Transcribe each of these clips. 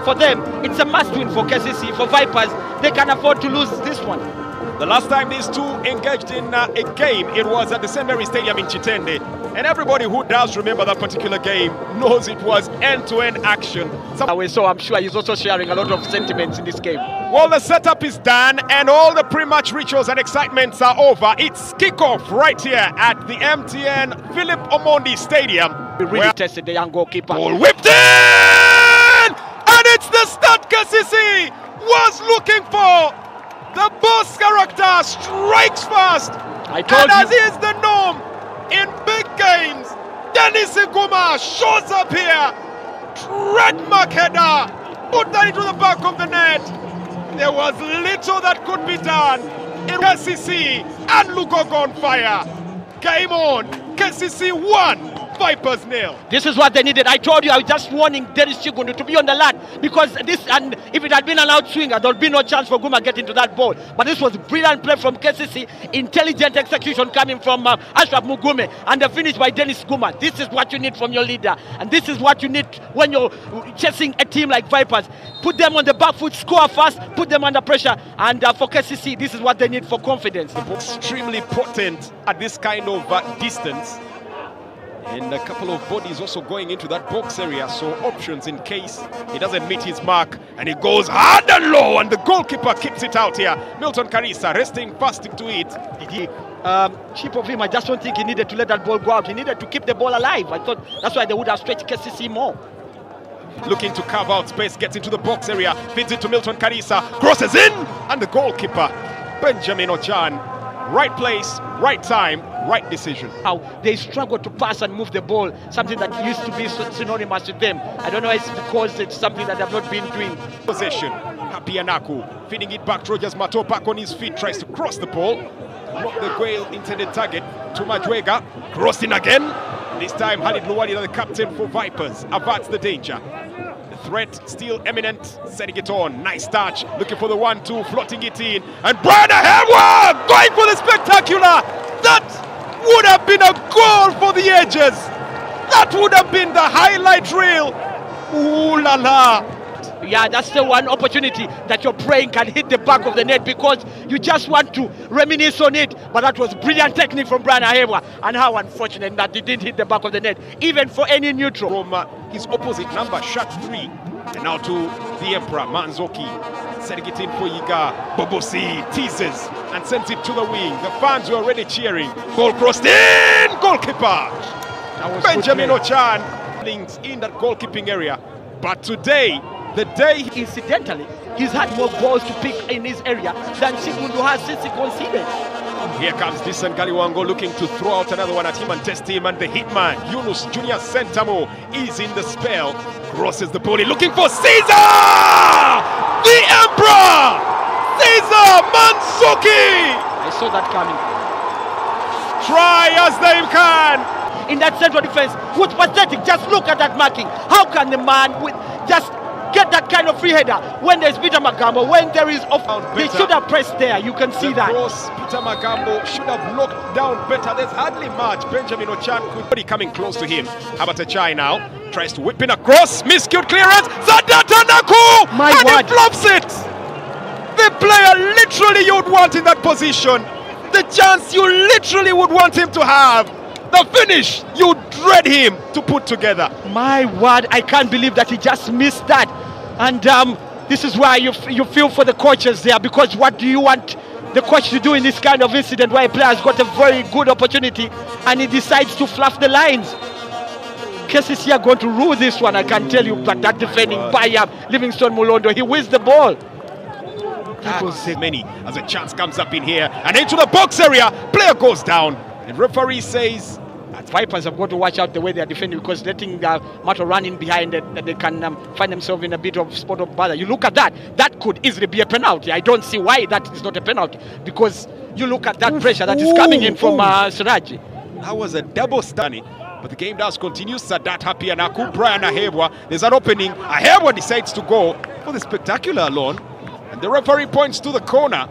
for them, it's a must-win for Kcca. For Vipers, they can afford to lose this one. The last time these two engaged in a game, it was at the St. Mary's Stadium in Chitende. And everybody who does remember that particular game knows it was end-to-end action. So I'm sure he's also sharing a lot of sentiments in this game. Well, the setup is done and all the pre-match rituals and excitements are over. It's kickoff right here at the MTN Philip Omondi Stadium. We really tested the young goalkeeper. Ball whipped in! And it's the start Kcca was looking for. The boss character strikes fast. I told and as you. is the norm in big games, Dennis Iguma shows up here. Trademark header. Put that into the back of the net. There was little that could be done. In Kcca and Lugogo on fire. Game on. Kcca 1. Vipers nil. This is what they needed. I told you, I was just warning Dennis Chigundu to be on the line, because this, and if it had been an outswinger, there would be no chance for Guma getting to that ball. But this was brilliant play from Kcca, intelligent execution coming from Ashraf Mugume, and the finish by Dennis Guma. This is what you need from your leader, and this is what you need when you're chasing a team like Vipers. Put them on the back foot, score fast, put them under pressure, and for Kcca, this is what they need for confidence. Extremely potent at this kind of distance. And a couple of bodies also going into that box area, so options in case he doesn't meet his mark. And he goes hard and low, and the goalkeeper keeps it out here. Milton Karisa resting fast to it. Cheap of him. I just don't think he needed to let that ball go out. He needed to keep the ball alive. I thought that's why they would have stretched Kcca more. Looking to carve out space, gets into the box area, feeds it to Milton Karisa, crosses in, and the goalkeeper, Benjamin Ochan. Right place, right time, right decision. How they struggle to pass and move the ball, something that used to be synonymous with them. I don't know if it's because it's something that they've not been doing. Possession, Happy Anaku, feeding it back to Rogers Mato, back on his feet, tries to cross the ball. Not the goal intended target to Majwega, crossing again. This time Khalid Luwadi, the captain for Vipers, averts the danger. Threat still imminent, setting it on, nice touch, looking for the 1-2, floating it in, and Brian Ahewa going for the spectacular. That would have been a goal for the Edges. That would have been the highlight reel. Ooh la la. Yeah, that's the one opportunity that you're praying can hit the back of the net, because you just want to reminisce on it. But that was brilliant technique from Brian Ahewa, and how unfortunate that it didn't hit the back of the net, even for any neutral. From his opposite number, shot 3, and now to the Emperor, Manzoki, setting it in for Yiga. Bobosi teases and sends it to the wing. The fans were already cheering. Ball crossed in, goalkeeper Benjamin Ochan in that goalkeeping area. But today, the day, incidentally, he's had more balls to pick in his area than Chigundu has since he conceded. Here comes Disan Galiwango looking to throw out another one at him and test him, and the hitman, Yunus Junior Sentamo, is in the spell. Crosses the ball, looking for Caesar! The Emperor! Caesar Mansuki! I saw that coming. Try as they can! In that central defense, was pathetic. Just look at that marking. How can the man with just get that kind of free header when there's Peter Magambo, when there is off? They should have pressed there. You can see that. Cross, Peter Magambo should have knocked down better. There's hardly much. Benjamin Ochan could be coming close to him. How about Achai now? Tries to whip in across. Miscued clearance. Zadata Naku! My and word. He flops it. The player literally you'd want in that position. The chance you literally would want him to have. The finish you dread him to put together. My word, I can't believe that he just missed that. And this is why you feel for the coaches there, because what do you want the coach to do in this kind of incident where a player has got a very good opportunity and he decides to fluff the lines? Kcca are going to rule this one, I can tell you, but that defending by Livingstone Mulondo, he wins the ball. That was many as a chance comes up in here and into the box area. Player goes down. And referee says Vipers have got to watch out the way they are defending, because letting Mato run in behind that they can find themselves in a bit of spot of bother. You look at that, that could easily be a penalty. I don't see why that is not a penalty, because you look at that pressure that is coming in from Siraji. That was a double stunning, but the game does continue. Sadat Happy and Aku, Brian Ahewa. There's an opening. Ahewa decides to go for the spectacular alone. And the referee points to the corner.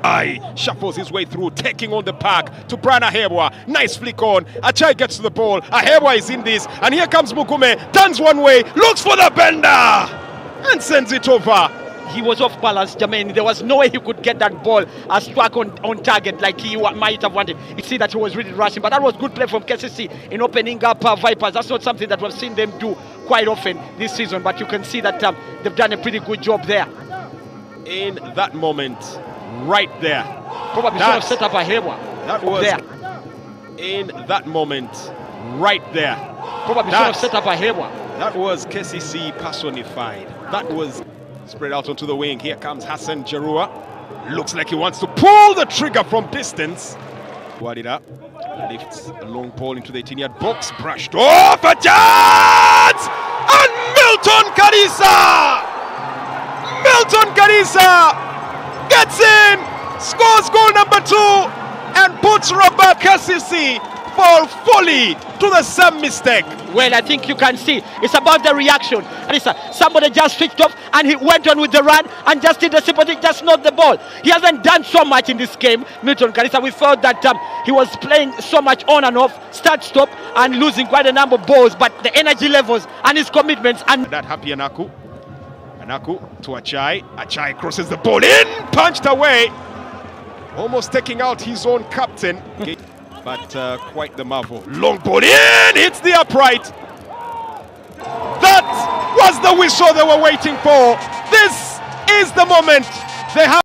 Shuffles his way through, taking on the pack to Brian Ahewa. Nice flick on. Achai gets to the ball. Ahewa is in this. And here comes Mugume. Turns one way. Looks for the bender. and sends it over. He was off balance, Jermaine. There was no way he could get that ball struck on target like he might have wanted. You see that he was really rushing, but that was good play from Kcca in opening up Vipers. That's not something that we've seen them do quite often this season, but you can see that they've done a pretty good job there. In that moment, right there. Probably should have set up a Hewa. That was there. In that moment, right there. Probably should have set up a Hewa. That was Kcca personified. That was spread out onto the wing. Here comes Hassan Jarua. Looks like he wants to pull the trigger from distance. Wadida lifts a long ball into the 18-yard box. Brushed off a chance! And Milton Kcca! Milton Kcca gets in, scores goal number 2, and puts Robert Kcca fall fully to the same mistake. Well, I think you can see it's about the reaction. And somebody just switched off and he went on with the run and just did the simple thing, just not the ball. He hasn't done so much in this game, Milton Kcca. We felt that he was playing so much on and off, start-stop, and losing quite a number of balls, but the energy levels and his commitments. And that happy Anaku to Achai. Achai crosses the ball in, punched away, almost taking out his own captain. But quite the marvel. Long ball in, hits the upright. That was the whistle they were waiting for. This is the moment they have.